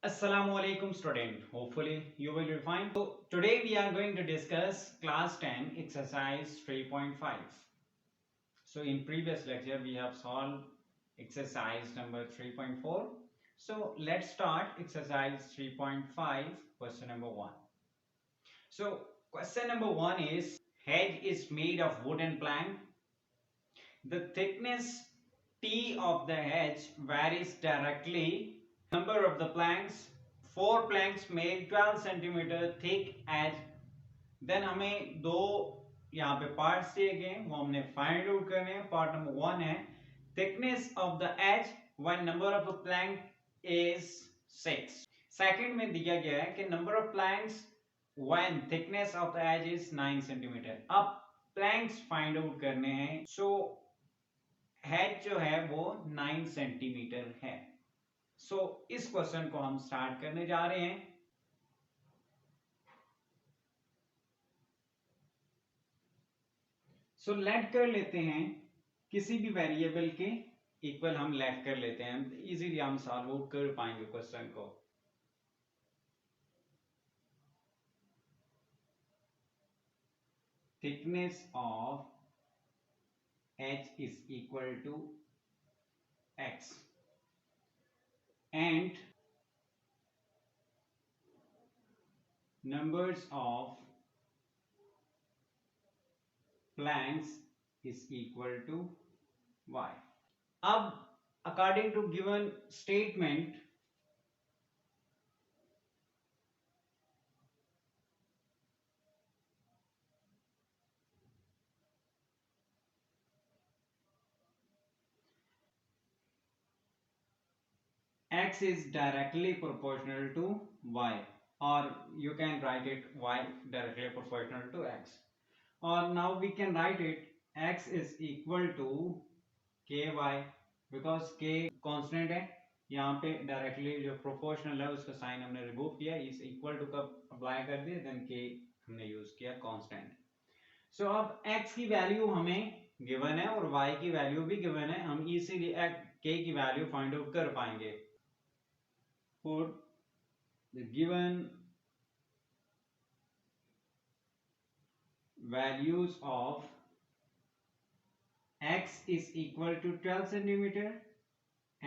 Assalamu alaikum student. Hopefully you will be fine. So today we are going to discuss class 10 exercise 3.5. So in previous lecture we have solved exercise number 3.4. So let's start exercise 3.5 question number 1. So question number 1 is hedge is made of wooden plank. The thickness T of the hedge varies directly. Number of the planks, 4 planks made 12 cm thick edge. Then हमें दो यहाँ पे parts दिए गए वो हमने find out करने हैं. पार्ट नंबर 1 है thickness of the edge when number of the plank is 6. Second में दिया गया है कि number of planks when thickness of the edge is 9 cm. अब planks फाइंड आउट करने हैं. सो हेड जो है वो 9 सेंटीमीटर है. सो इस क्वेश्चन को हम स्टार्ट करने जा रहे हैं. सो लेट कर लेते हैं किसी भी वेरिएबल के इक्वल हम लेट कर लेते हैं. इजीली हम सॉल्व आउट कर पाएंगे क्वेश्चन को. Thickness of h is equal to x and numbers of planks is equal to y. अब according to given statement x is directly proportional to y, or you can write it y directly proportional to x, or now we can write it x is equal to ky because k constant है. यहाँ पे directly जो proportional है उसका sign हमने remove किया. इस equal to का अप्लाई कर दिया, देन के हमने यूज किया कांस्टेंट. सो अब x की वैल्यू हमें गिवन है और y की वैल्यू भी गिवन है. हम इजीली k की वैल्यू फाइंड आउट कर पाएंगे. For the given values of x is equal to 12 centimeter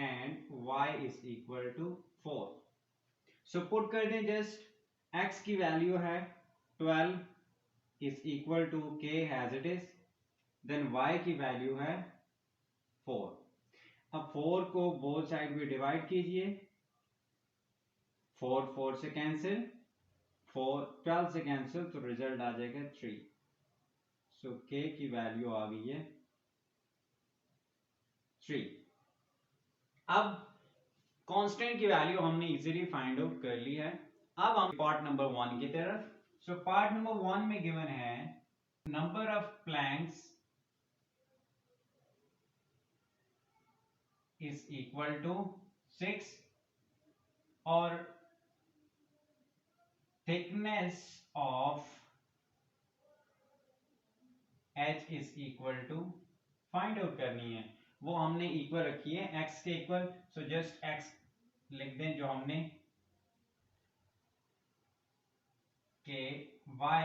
and y is equal to 4. So put कर दें just x की वैल्यू है 12 is equal to k as it is, then y की value है 4. अब 4 को बोथ साइड में divide कीजिए. 4 4 से कैंसिल, 4 12 से कैंसिल, तो रिजल्ट आ जाएगा 3. सो k की वैल्यू आ गई है 3. अब कांस्टेंट की वैल्यू हमने इजीली फाइंड आउट कर ली है. अब हम पार्ट नंबर 1 की तरफ. सो पार्ट नंबर 1 में गिवन है number of planks is equal to 6 और thickness of h is equal to find out करनी है. वो हमने इक्वल रखी है x के इक्वल. सो जस्ट x लिख दें जो हमने के y.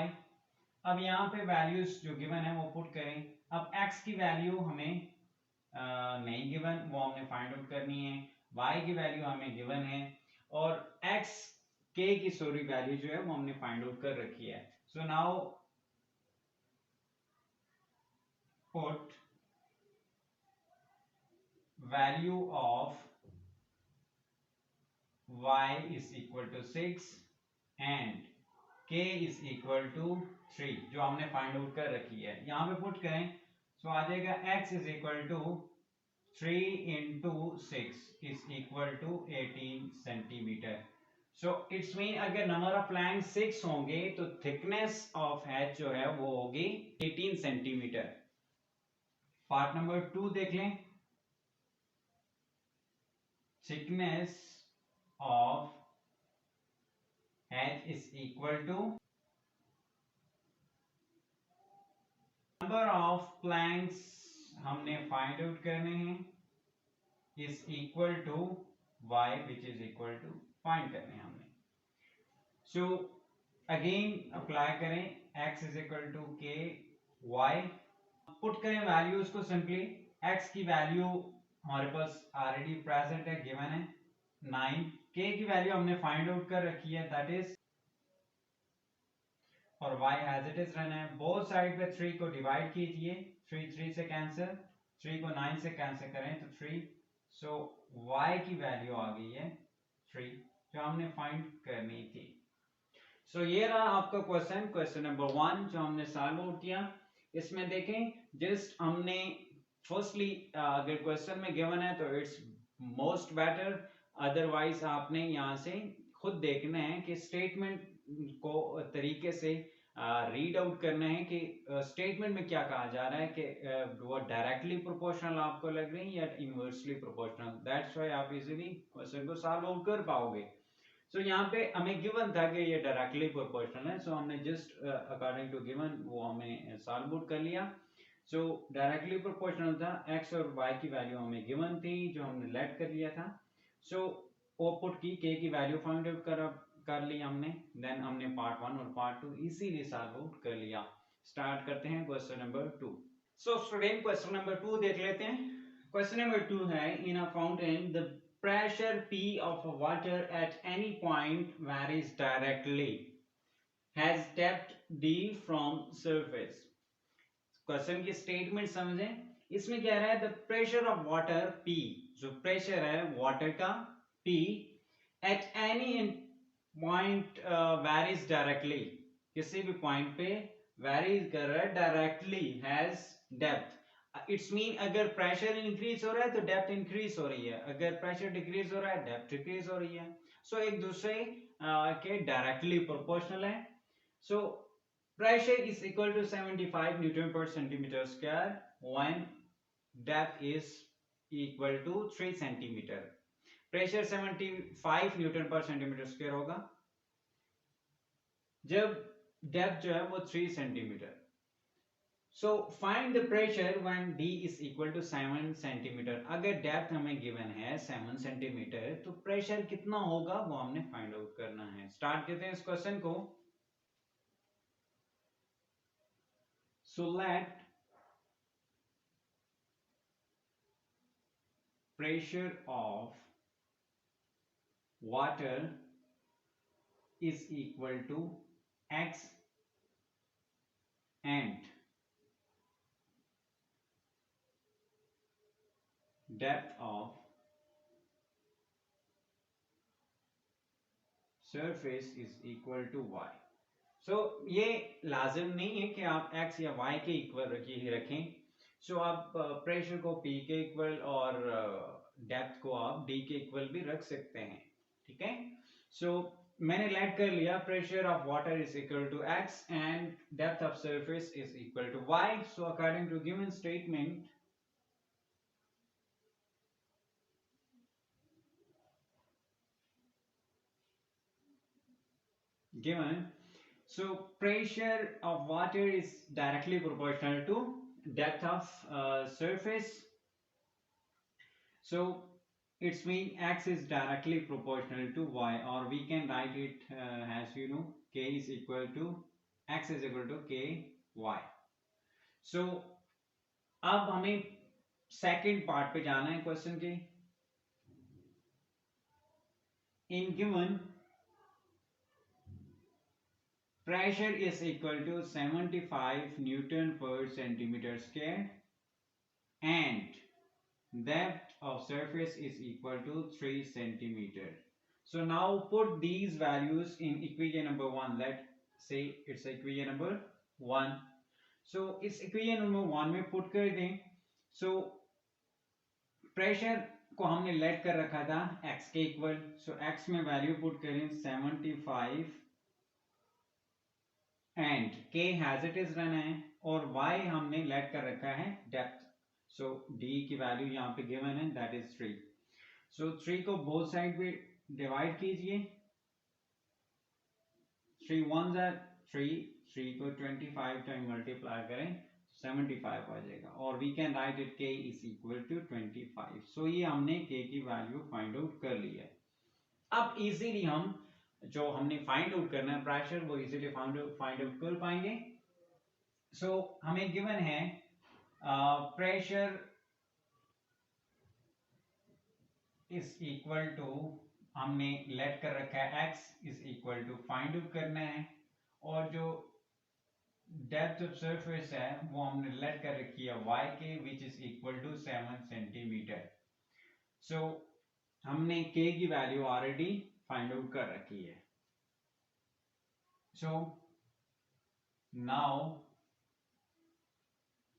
अब यहाँ पे वैल्यूज जो गिवन है वो पुट करें. अब x की वैल्यू हमें नहीं गिवन, वो हमने फाइंड आउट करनी है. y की वैल्यू हमें गिवन है और x k की सॉरी वैल्यू जो है वो हमने फाइंड आउट कर रखी है. So now put value of y is equal to 6 and k is equal to 3 जो हमने फाइंड आउट कर रखी है. यहाँ पे पुट करें. सो आ जाएगा x is equal to 3 into 6 is equal to 18 centimetre. So it's mean अगर नंबर ऑफ प्लैंक 6 होंगे तो थिकनेस ऑफ हैच जो है वो होगी 18 सेंटीमीटर. पार्ट नंबर 2 देख लें. Thickness of H is equal to number of planks हमने फाइंड आउट करने हैं is equal to y which is equal to find करने हैं हमने. सो अगेन अप्लाई करें x is equal to k y, put करें वैल्यूज को simply. x की वैल्यू हमारे पास ऑलरेडी प्रेजेंट है, गिवन है 9. k की वैल्यू हमने फाइंड आउट कर रखी है, दैट इज, और y एज इट इज रहना है. बोथ साइड पे 3 को डिवाइड कीजिए, 3 3 से कैंसिल, 3 को 9 से कैंसिल करें तो 3. सो y की वैल्यू आ गई है 3 जो हमने फाइंड करनी थी. सो ये रहा आपका क्वेश्चन नंबर 1 जो हमने सॉल्व आउट किया. इसमें देखें जस्ट हमने फर्स्टली अगर क्वेश्चन में गिवन है तो इट्स मोस्ट बेटर, अदरवाइज आपने यहाँ से खुद देखना है कि स्टेटमेंट को तरीके से रीड आउट करना है कि स्टेटमेंट में क्या कहा जा रहा है, कि वो डायरेक्टली प्रोपोर्शनल आपको लग रही है या इनवर्सली प्रोपोर्शनल. दैट्स व्हाई आप इजीली क्वेश्चन को सॉल्व आउट कर पाओगे. सो यहाँ पे हमें गिवन था कि ये डायरेक्टली प्रोपोर्शनल है, सो हमने जस्ट अकॉर्डिंग टू गिवन वो हमने सॉल्व आउट कर लिया. सो डायरेक्टली प्रोपोर्शनल था, x और y की वैल्यू हमें गिवन थी जो हमने लेट कर लिया था. सो वो पुट की, k की वैल्यू फाइंड आउट कर ली हमने, देन हमने पार्ट 1 और पार्ट 2 इजीली सॉल्व आउट कर लिया. स्टार्ट करते हैं question number 2. So student question number 2 देख लेते हैं. क्वेश्चन नंबर 2 है, in a fountain the pressure P of water at any point varies directly, has depth D from surface. Question की statement समझें. इसमें क्या रहा है, the pressure of water P, जो प्रेशर है वाटर का P at any point varies directly, किसी भी पॉइंट पे वेरीज कर रहा है directly, has depth. It's mean अगर प्रेशर इंक्रीज हो रहा है तो डेप्थ इंक्रीज हो रही है, अगर प्रेशर डिक्रीज हो रहा है डेप्थ डिक्रीज हो रही है. सो एक दूसरे के डायरेक्टली प्रोपोर्शनल है. सो pressure is equal to 75 Newton per centimeter square when depth is equal to 3 centimeter. Pressure 75 newton पर सेंटीमीटर स्क्वायर होगा जब डेप्थ जो है वो 3 centimetre. So find the pressure when d is equal to 7 centimetre. अगर depth हमें given है 7 centimetre तो प्रेशर कितना होगा वो हमने फाइंड आउट करना है. स्टार्ट करते हैं इस क्वेश्चन को. So let pressure of water is equal to x and depth of surface is equal to y. So ये लाजिम नहीं है कि आप x या y के इक्वल रखें. सो आप प्रेशर को P के इक्वल और डेप्थ को आप D के इक्वल भी रख सकते हैं, ठीक है. सो मैंने लेट कर लिया pressure of water is equal to x and depth of surface is equal to y. So according to given statement given, so pressure of water is directly proportional to depth of surface. So it's mean x is directly proportional to y, or we can write it as you know, k is equal to x is equal to k y. So अब हमें second part पे जाना है question के. In given pressure is equal to 75 Newton per centimeter square and depth of surface is equal to 3 centimeter. So now put these values in equation number 1. Let's say it's equation number 1. So इस equation number 1 में put कर दें. So pressure को हमने let कर रखा था x के इक्वल. So x में value put करें 75 and k has it is रहना है, और y हमने लेट कर रखा है डेप्थ. सो d की वैल्यू यहाँ पे गिवन है, दैट इज 3. सो 3 को बोथ साइड पे डिवाइड कीजिए. 3 1s are 3, 3 को 25 टाइम मल्टीप्लाई करें 75 आ जाएगा और we can write it k is equal to 25। So ये हमने k की वैल्यू फाइंड आउट कर ली है। अब इजीली हम जो हमने फाइंड आउट करना है प्रेशर वो इजीली फाइंड आउट कर पाएंगे। सो हमें गिवन है प्रेशर इज इक्वल टू, हमने लेट कर रखा है x is equal to find out करना है, और जो डेप्थ ऑफ सरफेस है वो हमने लेट कर रखी है y के which is equal to 7 centimetre. So हमने k की वैल्यू ऑलरेडी फाइंड आउट कर रखी है। So now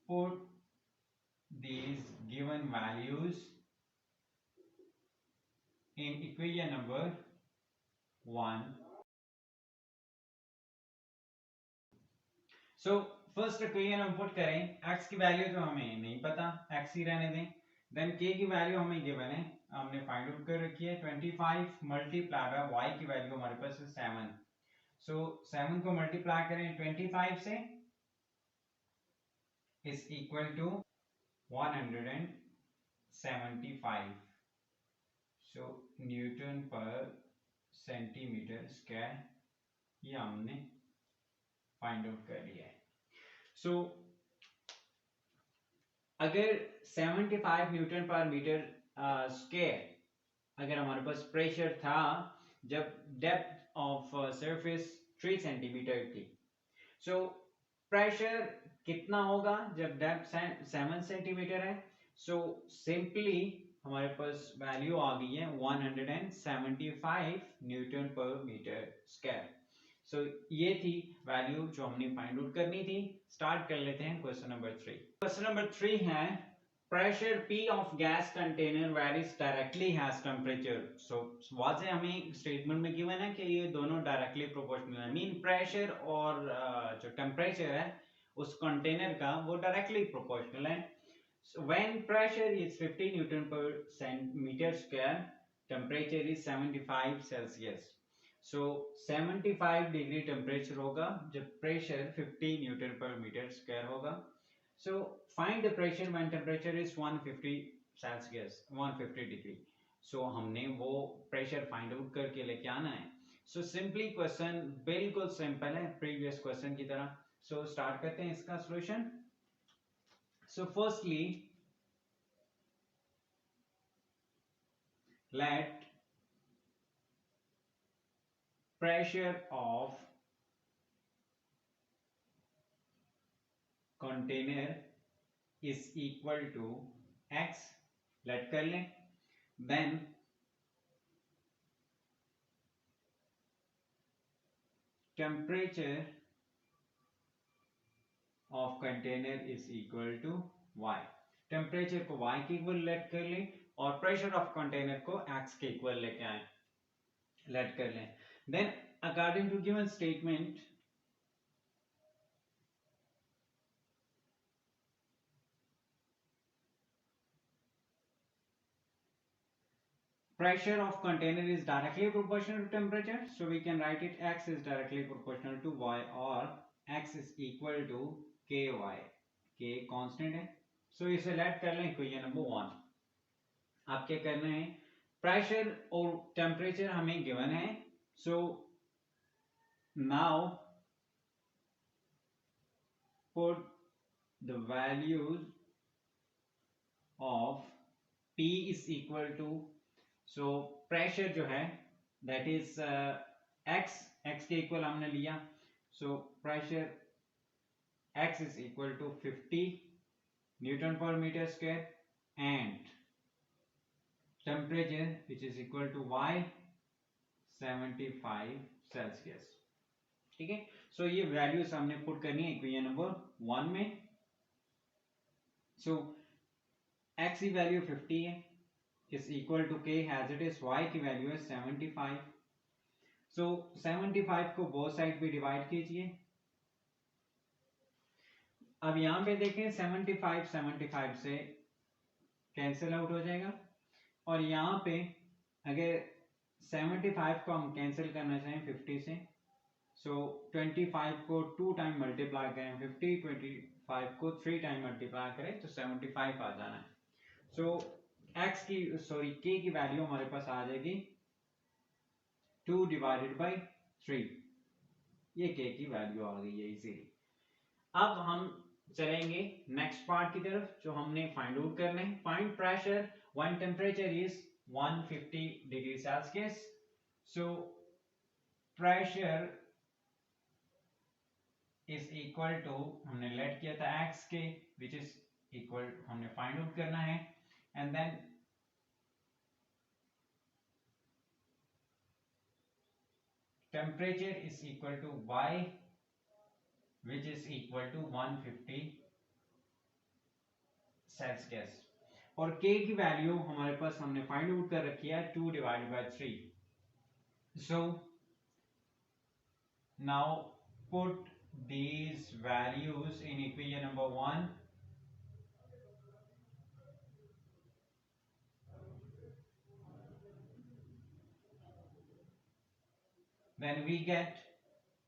put these given values in equation number 1. So first equation हम पुट करें, x की वैल्यू तो हमें नहीं पता, x ही रहने दें। देन k की वैल्यू हमें गिवन है, हमने फाइंड आउट कर रखी है 25 मल्टीप्लाई बाय y की वैल्यू हमारे पास है 7। सो 7 को मल्टीप्लाई करें 25 से is equal to 175। So newton पर सेंटीमीटर स्क्वायर ये हमने फाइंड आउट कर लिया है। सो अगर 75 न्यूटन पर मीटर स्क्वायर अगर हमारे पास प्रेशर था जब डेप्थ ऑफ सरफेस 3 सेंटीमीटर थी, सो प्रेशर कितना होगा जब डेप्थ 7 सेंटीमीटर है? सो सिंपली हमारे पास वैल्यू आ गई है 175 न्यूटन पर मीटर स्क्वायर। सो ये थी वैल्यू जो हमने फाइंड आउट करनी थी। स्टार्ट कर लेते हैं क्वेश्चन नंबर 3। क्वेश्चन नंबर 3 है pressure P of gas container varies directly has temperature. So वाज़े हमें स्टेटमेंट में गिवन है कि ये दोनों डायरेक्टली प्रोपोर्शनल है, मीन प्रेशर और जो टेम्परेचर है उस कंटेनर का वो डायरेक्टली प्रोपोर्शनल है। So when pressure is 50 Newton per centimeter square, temperature is 75 Celsius. So 75 degree temperature होगा जब प्रेशर 50 न्यूटन पर मीटर स्क्वायर होगा। So find the pressure when temperature is 150 Celsius, 150 degree. So हमने वो pressure find out करके लेके आना है। So simply क्वेश्चन बिल्कुल सिंपल है प्रीवियस क्वेश्चन की तरह। So स्टार्ट करते हैं इसका solution. So firstly, let pressure of container is equal to x, let कर लें। then temperature of container is equal to y, temperature को y के इक्वल लेट कर लें और प्रेशर ऑफ कंटेनर को x के इक्वल लेके आए, लेट कर लें। Then according to given statement pressure of container is directly proportional to temperature, so we can write it x is directly proportional to y or x is equal to ky, k constant है। सो इसे late कर लें equation number 1। आप क्या करना है, pressure और temperature हमें गिवन है। So now put the values of P is equal to, so pressure जो है दैट इज x के इक्वल हमने लिया। So pressure x is equal to 50 newton पर metre square and temperature which is equal to y 75 Celsius. ठीक है, सो ये values हमने पुट करनी है इक्वेशन नंबर 1 में। सो x की वैल्यू 50 है is equal to k as it is, y की वैल्यू है 75। सो 75 को बोथ साइड पे डिवाइड कीजिए। अब यहां पे देखें 75 से कैंसिल आउट हो जाएगा और यहां पे अगर 75 को हम कैंसिल करना चाहें 50 से, सो 25 को 2 टाइम मल्टीप्लाई करें 50, 5 को 3 टाइम मल्टीप्लाई करें तो 75 आ जाना है। सो x की k की वैल्यू हमारे पास आ जाएगी 2 डिवाइडेड बाई 3। ये k की वैल्यू आ गई है इजीली। अब हम चलेंगे नेक्स्ट पार्ट की तरफ जो हमने फाइंड आउट करना है। Find pressure when temperature is 150 degree Celsius. So pressure is equal to, हमने लेट किया था x के, विच इज इक्वल, हमने फाइंड आउट करना है, and then temperature is equal to y, which is equal to 150 Celsius. और k की value हमारे पास हमने फाइंड आउट कर रखी है 2 divided by 3। So now put these values in equation number 1, then we get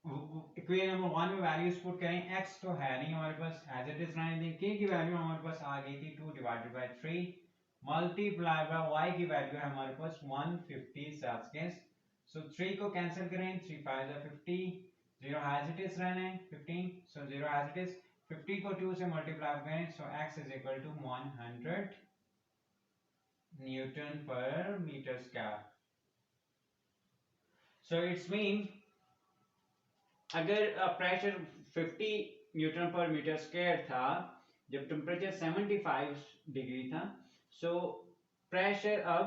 equation number 1 में values put करें। x तो है नहीं हमारे पास, एज इट इज रहने दें। k की वैल्यू हमारे पास आ गई थी 2 divided by 3 multiply by y की वैल्यू है हमारे पास 150 सेल्सियस। सो 3 को कैंसिल करें, 3 5 50, 0 एज इट इज रहना है 15, सो 0 एज इट इज। 50 को 2 से मल्टीप्लाई करें, so x is equal to 100 newton पर metre square. So it's mean अगर प्रेशर 50 न्यूटन पर मीटर स्क्वायर था जब टेम्परेचर 75 डिग्री था, सो प्रेशर अब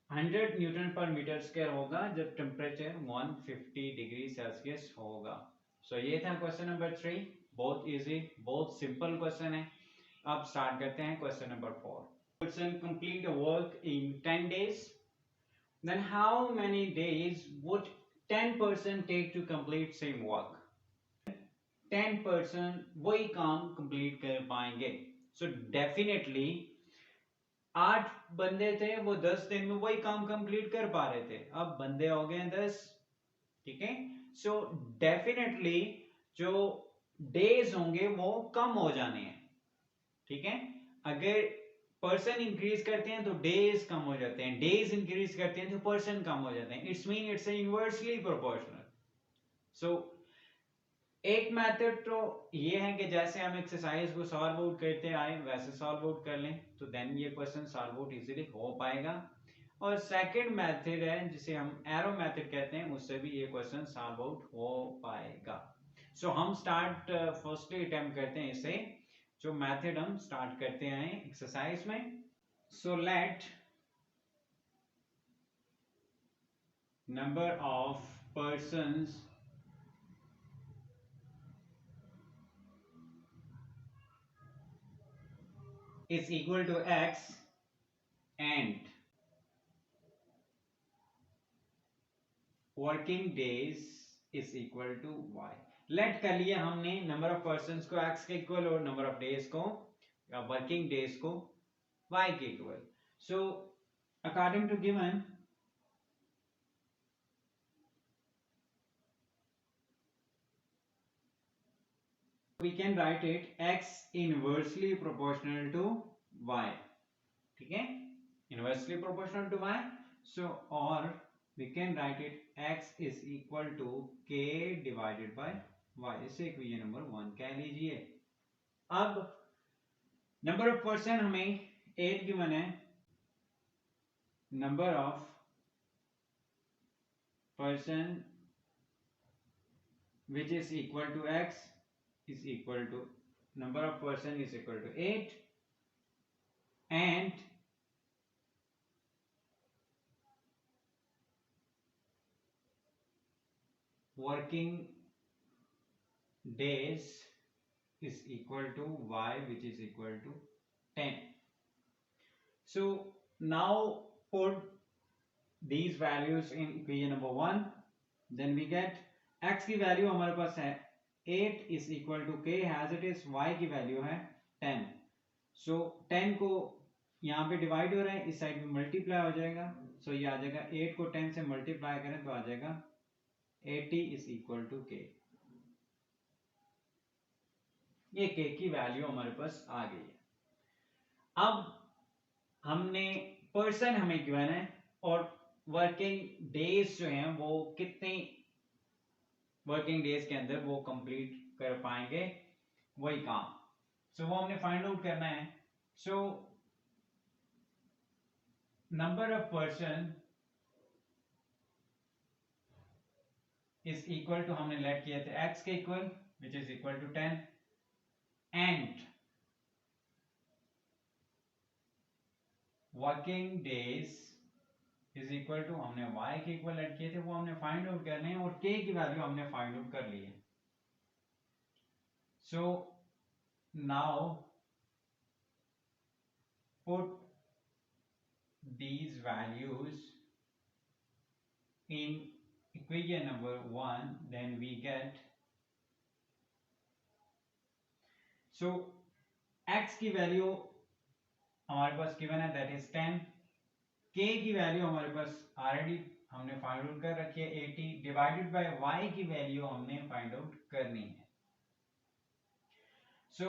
100 न्यूटन पर मीटर स्क्वायर होगा जब टेम्परेचर 150 डिग्री सेल्सियस होगा। सो ये था क्वेश्चन नंबर 3। बहुत इजी, बहुत सिंपल क्वेश्चन है। अब स्टार्ट करते हैं question number 4। Question complete the work in 10 days, then how many days would 10% take to complete same work? 10% वही काम कंप्लीट कर पाएंगे। सो डेफिनेटली 8 बंदे थे, वो 10 दिन में वही काम कंप्लीट कर पा रहे थे। अब बंदे हो गए 10, ठीक है। सो डेफिनेटली जो डेज होंगे वो कम हो जाने हैं, ठीक है। अगर पर्सन इंक्रीज करते हैं तो डेज कम हो जाते हैं, डेज इंक्रीज करते हैं तो पर्सन कम हो जाते हैं। It's mean it's inversely proportional. So एक मेथड तो ये है कि जैसे हम एक्सरसाइज को सॉल्व आउट करते आए वैसे सॉल्व आउट कर लें, तो देन ये क्वेश्चन सॉल्व आउट इजीली हो पाएगा। और सेकंड मेथड है जिसे हम एरो मेथड कहते हैं, उससे भी ये क्वेश्चन सॉल्व आउट हो पाएगा। सो हम स्टार्ट फर्स्टली अटेम्प्ट करते हैं इसे, जो मेथड हम स्टार्ट करते हैं एक्सरसाइज में। So let number of persons is equal to x and working days is equal to y। Let कर लिया हमने नंबर ऑफ पर्सन्स को x के इक्वल और नंबर ऑफ डेज को या वर्किंग डेज को y के equal. So according to given we can write it x inversely proportional to y, ठीक है, inversely proportional to y। so or we can write it x is equal to k divided by y। इसे equation number 1 कह लीजिए। अब number of person हमें 8 given है, number of person which is equal to x is equal to number of person is equal to 8 and working days is equal to y which is equal to 10। so now put these values in equation number 1, then we get x की value हमारे पास है 8 is equal to k as it is, y की value है 10। सो 10 को यहाँ पे divide हो रहा है, इस साइड में मल्टीप्लाई हो जाएगा। सो ये आ जाएगा 8 को 10 से मल्टीप्लाई करें तो आ जाएगा 80 is equal to k। ये के की वैल्यू हमारे पास आ गई है। अब हमने पर्सन हमें गिवन है और वर्किंग डेज जो हैं वो कितने वर्किंग डेज के अंदर वो कंप्लीट कर पाएंगे वही काम। सो वो हमने फाइंड आउट करना है। So number of person is equal to, हमने लेट किया था x के equal which is equal to 10 and working days is equal to, हमने y के इक्वल लेट किए थे वो हमने फाइंड आउट करने हैं और k की वैल्यू हमने फाइंड आउट कर ली है। So now put these values in equation number 1, then we get, so x की वैल्यू हमारे पास गिवन है दैट इज 10, k की वैल्यू हमारे पास ऑलरेडी हमने फाइंड आउट कर रखी है 80 डिवाइडेड बाय y की वैल्यू हमने फाइंड आउट करनी है। सो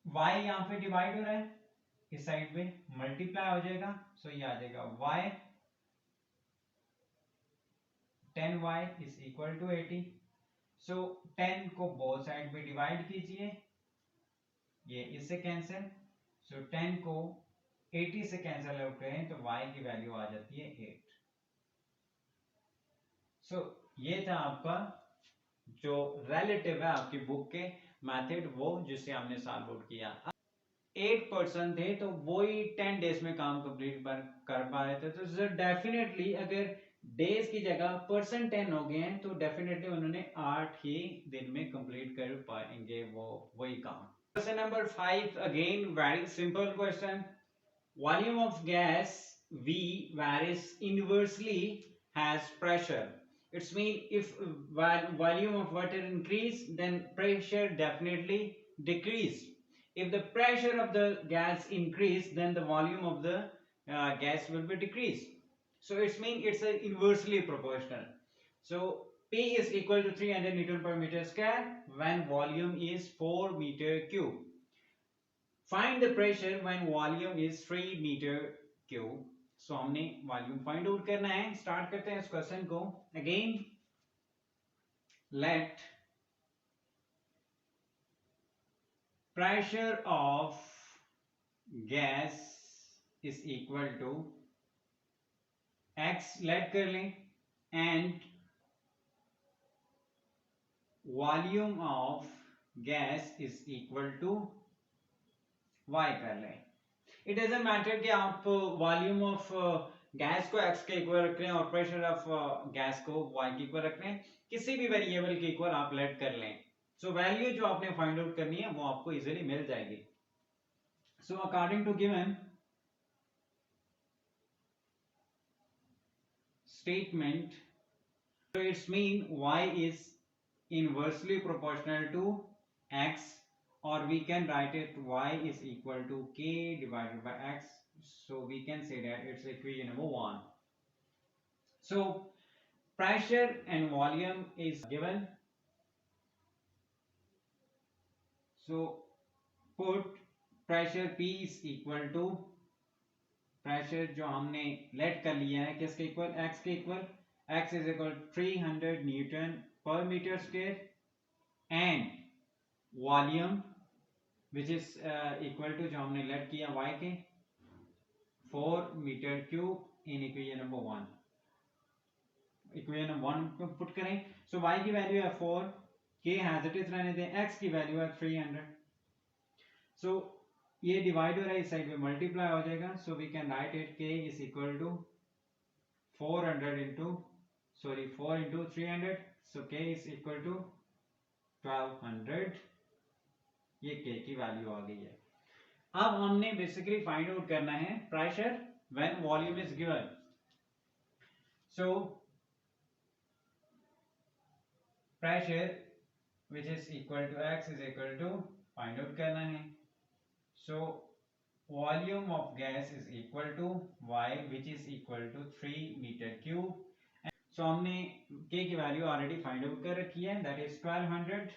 y यहाँ पे डिवाइड हो रहा है, इस साइड पे मल्टीप्लाई हो जाएगा, सो ये आ जाएगा y 10y is equal to 80। So 10 को बोथ साइड पे डिवाइड कीजिए, ये इससे कैंसिल, सो 10 को 80 से कैंसिल आउट करें तो y की वैल्यू आ जाती है 8। सो ये था आपका जो रिलेटिव है आपकी बुक के मेथड, वो जिससे हमने सॉल्व आउट किया। 8% थे तो वो ही 10 डेज में काम कंप्लीट कर पा रहे थे, तो डेफिनेटली अगर डेज की जगह परसेंट 10 हो गए हैं तो डेफिनेटली उन्होंने 8 ही दिन में कंप्लीट कर पाएंगे वो वही काम। Question number 5, again very simple question. Volume of gas V varies inversely has pressure. It's mean if volume of water increase, then pressure definitely decrease. If the pressure of the gas increase, then the volume of the gas will be decreased. So it's mean it's inversely proportional. So P is equal to 300 Newton per meter square when volume is 4 meter cube. Find the pressure when volume is 3 meter cube. So हमने volume find out करना है। Start करते हैं इस question को। Again let pressure of gas is equal to x let कर लें and volume of gas is equal to y कर लें। इट डजंट मैटर कि आप वॉल्यूम ऑफ गैस को x के इक्वल रख रहे हैं और प्रेशर ऑफ गैस को y के इक्वल रख रहे हैं, किसी भी वेरिएबल के इक्वल आप लेट कर लें। सो वैल्यू जो आपने फाइंड आउट करनी है वो आपको इजीली मिल जाएगी। So according to given statement, so it's mean y is inversely proportional to x, or we can write it y is equal to k divided by x. So we can say that it's equation number 1. So pressure and volume is given, so put pressure P is equal to, pressure जो हमने let कर लिया है किसके equal, x के equal, x is equal 300 newton पर metre square and volume which is equal to जो हमने लेट किया y के 4 metre cube in equation number 1। Equation number 1 को पुट करें, सो y की वैल्यू है 4, k हैज इट इज रहने दें, x की वैल्यू है 300। सो ये डिवाइड हो रहा है, इस साइड में मल्टीप्लाई हो जाएगा, so we can write it k is equal to 400 into 4 into 300, so k is equal to 1200। ये k की वैल्यू आ गई है। अब हमने बेसिकली फाइंड आउट करना है pressure when volume is given. So pressure which is equal to x is equal to find out करना है। So volume of gas is equal to y which is equal to 3 meter cube. So हमने k की value already find out कर रखी है, that is 1200.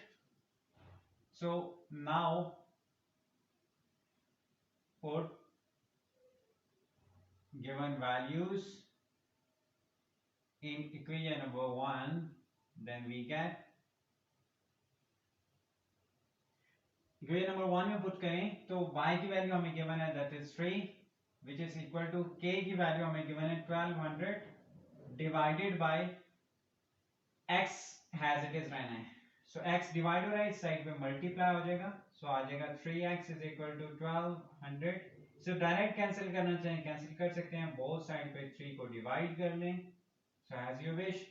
So now put given values in equation number 1, then we get equation number 1 में put करें तो y की value हमें गिवन है that is 3 which is equal to k की वैल्यू हमें गिवन है 1200 divided by x has it is रहना है. सो x डिवाइड हो रहा है, इस साइड पे मल्टीप्लाई हो जाएगा. सो आ जाएगा 3x is equal to 1200. So direct cancel करना चाहें कैंसिल कर सकते हैं, बोथ साइड पे 3 को डिवाइड कर लें. So as you wish.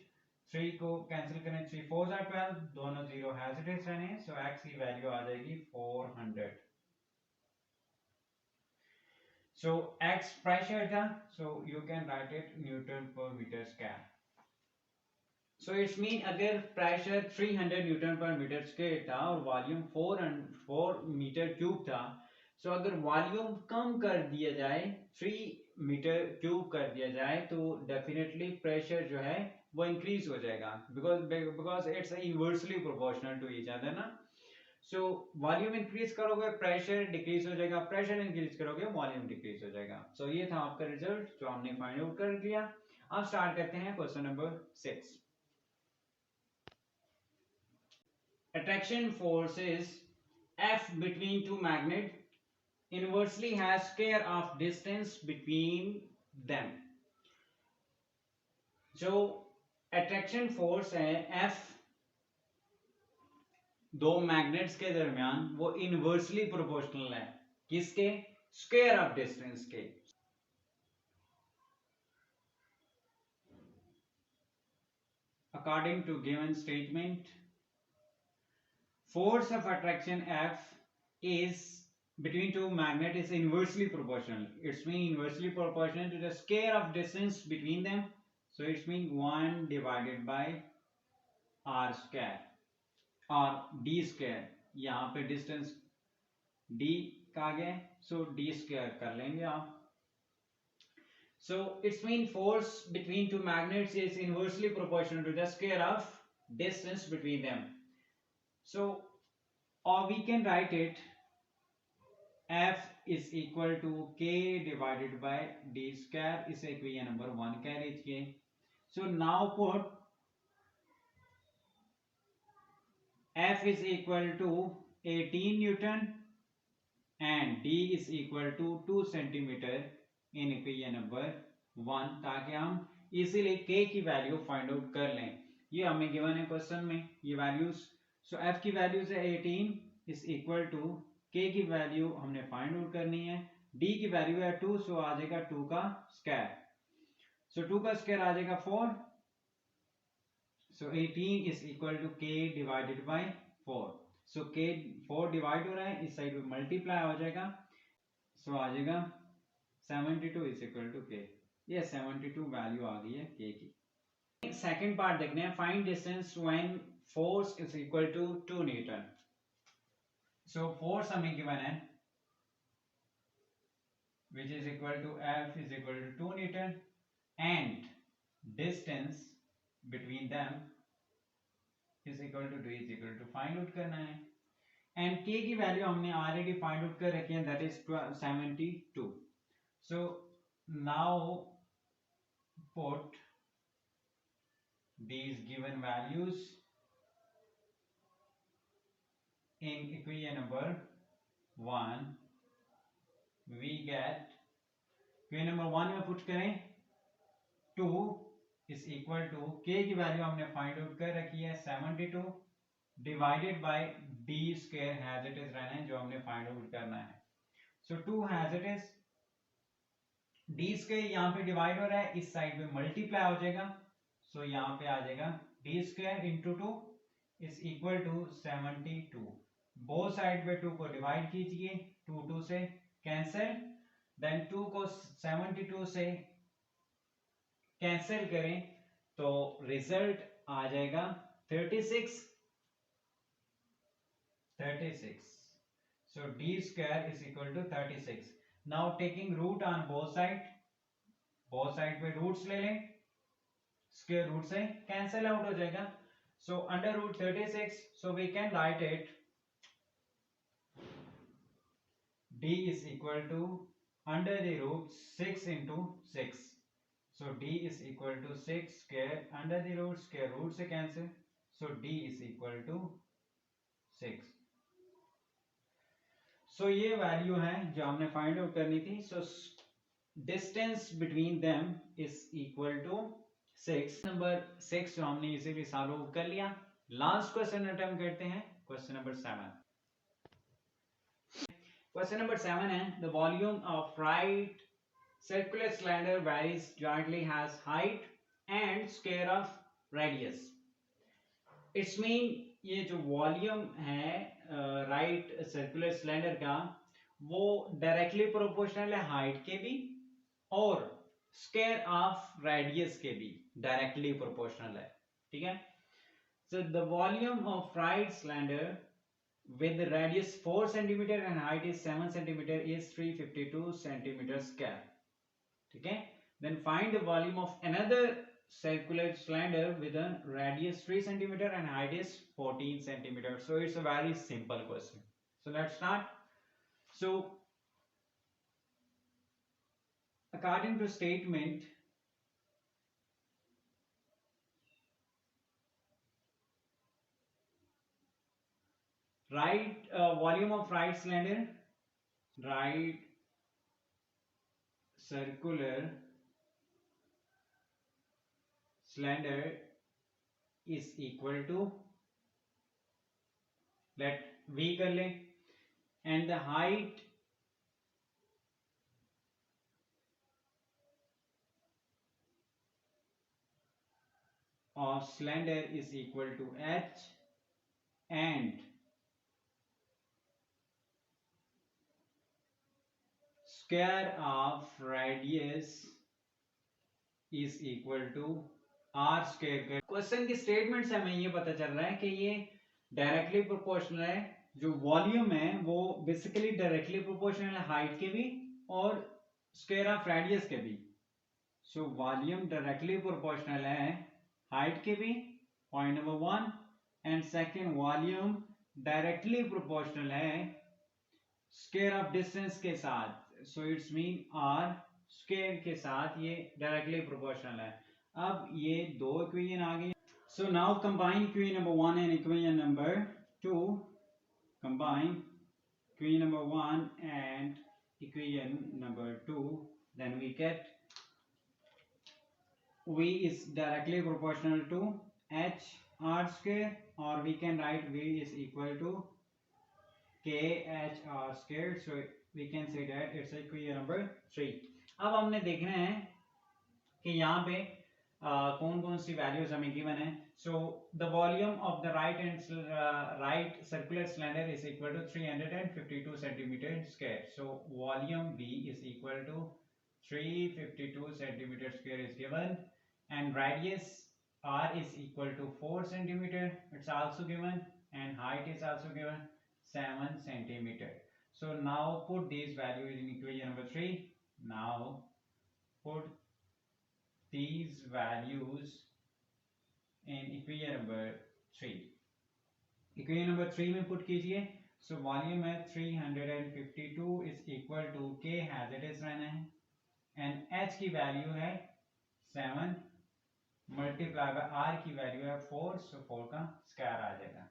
3 को कैंसिल करें, 3 4 आर 12, दोनों जीरो हैज इट इज रहने. सो x की वैल्यू आ जाएगी 400. सो x प्रेशर था, so you can write it newton पर metre square. So it's mean अगर प्रेशर 300 न्यूटन पर मीटर स्क्वायर था और वॉल्यूम 4 मीटर क्यूब था, सो अगर वॉल्यूम कम कर दिया जाए, 3 मीटर क्यूब कर दिया जाए, तो डेफिनेटली प्रेशर जो है वो इंक्रीज हो जाएगा, because it's inversely proportional to each other ना. सो वॉल्यूम इंक्रीज करोगे प्रेशर डिक्रीज हो जाएगा, प्रेशर इंक्रीज करोगे वॉल्यूम डिक्रीज हो जाएगा. सो ये था आपका रिजल्ट जो हमने फाइंड आउट कर लिया. अब स्टार्ट करते हैं question number 6. Attraction force is F between two magnets inversely has square of distance between them. जो attraction force है F दो मैग्नेट्स के दरमियान, वो इनवर्सली प्रोपोर्शनल है किसके? स्क्वायर ऑफ डिस्टेंस के. According to given statement, force of attraction F is between two magnets is inversely proportional. It's mean inversely proportional to the square of distance between them. So it's mean 1 divided by r square और d square. यहाँ पे distance d का गया, so d square कर लेंगे आप. So it's mean force between two magnets is inversely proportional to the square of distance between them. So or we can write it F is equal to K divided by D square. इसे equation number 1 कह लीजिए. So now put F is equal to 18 Newton and D is equal to 2 centimeter in equation number 1, ताकि हम इसीलिए K की value find out कर लें. ये हमें गिवन है क्वेश्चन में ये वैल्यूज. सो F की वैल्यूज है 18 इज इक्वल टू K की वैल्यू हमने फाइंड आउट करनी है, D की वैल्यू है 2, सो आ जाएगा 2 का स्क्वायर. सो 2 का स्क्वायर आ जाएगा 4. So 18 is equal to K divided by 4. So K 4 divide हो रहा है, इस साइड पे मल्टीप्लाई हो जाएगा. सो आ जाएगा 72 इज इक्वल टू K. ये 72 वैल्यू आ गई है K की. सेकेंड पार्ट देखते हैं. Find distance when force is equal to 2 newton. So force हमें गिवन है which is equal to F is equal to 2 Newton and distance between them is equal to 2 is equal to find out करना है. and K की value हमने already find out कर रखी है, that is 72. so now put these given values in equation number 1. we get equation number 1 में put करें 2 is equal to K की वैल्यू हमने फाइंड आउट कर रखी है 72 divided by D square has it is रहना है जो हमने फाइंड आउट करना है. सो 2 has it is, D square यहाँ पे डिवाइड हो रहा है, इस साइड पे मल्टीप्लाई हो जाएगा. सो यहाँ पे आ जाएगा D square into 2 is equal to 72. Both side पे 2 को डिवाइड कीजिए, 2 से कैंसिल, देन 2 को 72 से कैंसिल करें तो रिजल्ट आ जाएगा 36. So D square is equal to 36. Now taking root on both side पे रूट्स ले लें, स्क्वायर रूट से कैंसिल आउट हो जाएगा. So under root 36, so we can write it d is equal to under the root 6 into 6. So d is equal to 6 square under the root, square root से cancel, so d is equal to 6. So ये value है जो हमने find out करनी थी. So distance between them is equal to 6. Number 6 जो हमने इसे भी सॉल्व आउट कर लिया. लास्ट क्वेश्चन अटेम्प्ट करते हैं, क्वेश्चन नंबर 7. क्वेश्चन नंबर 7 है the volume of right circular cylinder varies jointly has height and square of radius. It's mean ये जो वॉल्यूम है राइट सर्कुलर सिलेंडर का वो डायरेक्टली प्रोपोर्शनल है हाइट के भी और स्क्वायर ऑफ रेडियस के भी डायरेक्टली प्रोपोर्शनल है. ठीक है. So the volume of right cylinder with radius 4 cm and height is 7 cm is 352 cm square. ठीक है. Then find the volume of another circular cylinder with a radius 3 cm and height is 14 cm. So it's a very simple question. So let's start. So according to statement, right volume of right cylinder, right circular cylinder is equal to, let V कर ले, and the height of cylinder is equal to H and square of radius is equal to r square. Question की statement से हमें ये पता चल रहा है कि ये डायरेक्टली प्रोपोर्शनल है. जो वॉल्यूम है वो बेसिकली डायरेक्टली प्रोपोर्शनल है हाइट के भी और स्क्वायर ऑफ रेडियस के भी. सो वॉल्यूम डायरेक्टली प्रोपोर्शनल है हाइट के भी, point number 1. And second volume directly proportional है स्क्वायर ऑफ डिस्टेंस के साथ. सो इट्स मीन r स्क्वायर के साथ ये डायरेक्टली प्रोपोर्शनल है. अब ये दो इक्वेशन आ गई. So now combine equation number 1 and equation number 2. Combine equation number 1 and equation number 2, then we get V is directly proportional to H r square, or we can write V is equal to K H r square. So we can say that it's equation number 3. अब हमने देखना है कि यहाँ पे कौन कौन सी values हमें गिवन है. So the volume of the right circular cylinder is equal to 352 centimetre square. So volume V is equal to 352 centimeter square is given, and radius r is equal to 4 centimeter, it's also given, and height is also given 7 centimeter. So now put these values in equation number 3. Now put these values in equation number 3. equation number 3 में put कीजिए. So volume है 352 is equal to K as it is रहना है, and H की value है 7 multiply by R की value है 4. सो 4 का स्क्वायर आ जाएगा.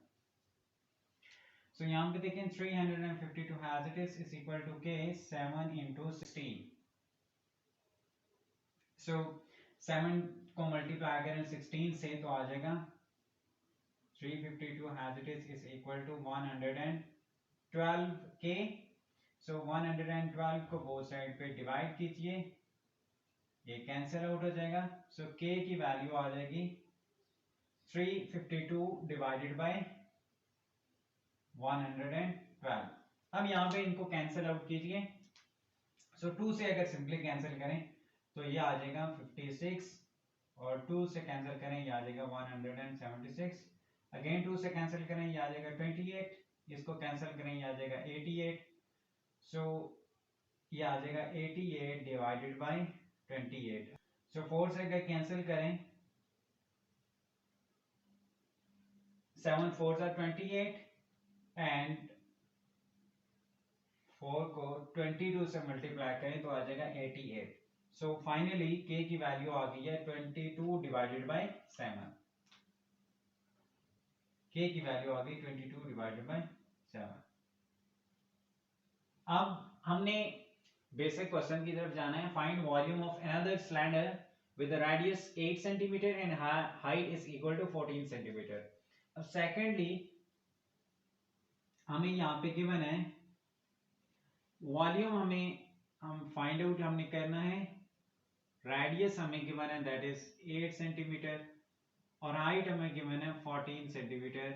सो यहाँ पे देखें 352 as it is equal to K 7 into 16. सो 7 को मल्टीप्लाई करें 16 से तो आ जाएगा 352 as it is equal to 112 K. सो 112 को बोथ साइड पे डिवाइड कीजिए, ये कैंसिल आउट हो जाएगा. सो K की वैल्यू आ जाएगी 352 डिवाइडेड बाय 112. अब यहाँ पे इनको कैंसिल आउट कीजिए. सो 2 से अगर सिंपली कैंसिल करें तो ये आ जाएगा 56, और 2 से कैंसिल करें ये आ जाएगा 176. अगेन 2 से कैंसिल करें ये आ जाएगा 28, इसको कैंसिल करें ये आ जाएगा 88. सो ये आ जाएगा 88 डिवाइडेड बाय 28. सो 4 से अगर कैंसिल करें 7 4s are 28 and 4 को 22 से मल्टीप्लाई करें तो आ जाएगा 88। सो फाइनली k की वैल्यू आ गई है 22 डिवाइडेड बाय 7। k की वैल्यू आ गई 22 डिवाइडेड बाय 7। अब हमने बेसिक क्वेश्चन की तरफ जाना है। Find volume of another cylinder with the radius 8 cm and height is equal to 14 cm। अब सेकेंडली हमें यहाँ पे गिवन है वॉल्यूम, हम फाइंड आउट हमने करना है, रेडियस हमें गिवन है दैट इज 8 सेंटीमीटर और हाइट हमें गिवन है 14 सेंटीमीटर।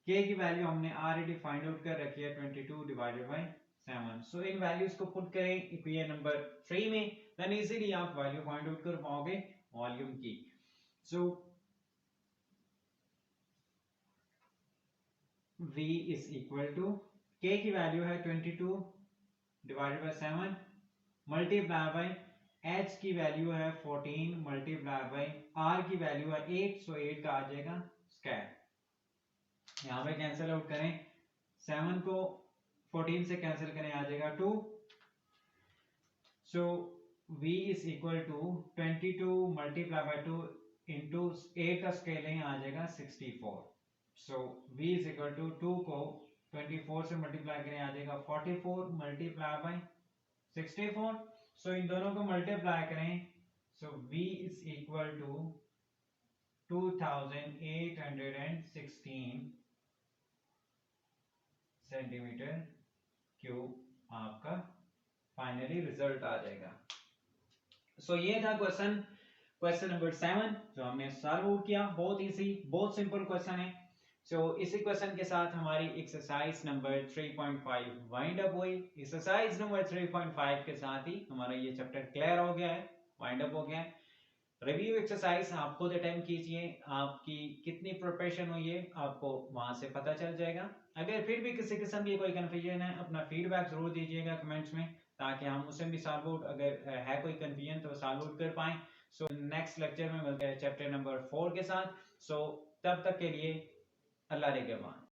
के की वैल्यू हमने ऑलरेडी फाइंड आउट कर रखी है 22 divided by 7। So in values को पुट करें इक्वेशन नंबर 3 में, देन इजीली आप वैल्यू फाइंड आउट कर पाओगे वॉल्यूम की। सो V is equal to K की वैल्यू है 22 divided by 7 multiply by H की वैल्यू है 14 मल्टीप्लाई बाय R की वैल्यू है 8। सो 8 का आ जाएगा स्क्वायर। यहाँ पे कैंसिल आउट करें, 7 को 14 से कैंसिल करें आ जाएगा 2। सो V is equal to 22 multiply by 2 into 8 का स्केलिंग आ जाएगा 64। सो V is equal to 2 को 24 से मल्टीप्लाई करें आ जाएगा 44 मल्टीप्लाई बाय 64। सो इन दोनों को मल्टीप्लाई करें, सो V is equal to 2816 centimetre cube आपका फाइनली रिजल्ट आ जाएगा। सो ये था क्वेश्चन नंबर 7 जो हमने सॉल्व आउट किया। बहुत इजी, बहुत सिंपल क्वेश्चन है। सो इसी क्वेश्चन के साथ हमारी एक्सरसाइज नंबर 3.5 वाइंड अप हुई। एक्सरसाइज नंबर 3.5 के साथ ही हमारा ये चैप्टर क्लियर हो गया है, वाइंड अप हो गया है। रिव्यू एक्सरसाइज आप खुद अटेम्प्ट कीजिए, आपकी कितनी प्रिपरेशन हुई है आपको वहां से पता चल जाएगा। अगर फिर भी किसी किस्म की कोई कंफ्यूजन है, अपना फीडबैक जरूर दीजिएगा कमेंट्स में, ताकि हम उसे भी सॉल्व आउट, अगर है कोई कंफ्यूजन तो सॉल्व आउट कर पाए। सो नेक्स्ट लेक्चर में मिलते हैं चैप्टर नंबर 4 के साथ। सो तब तक के लिए अल्लाह ने के मान।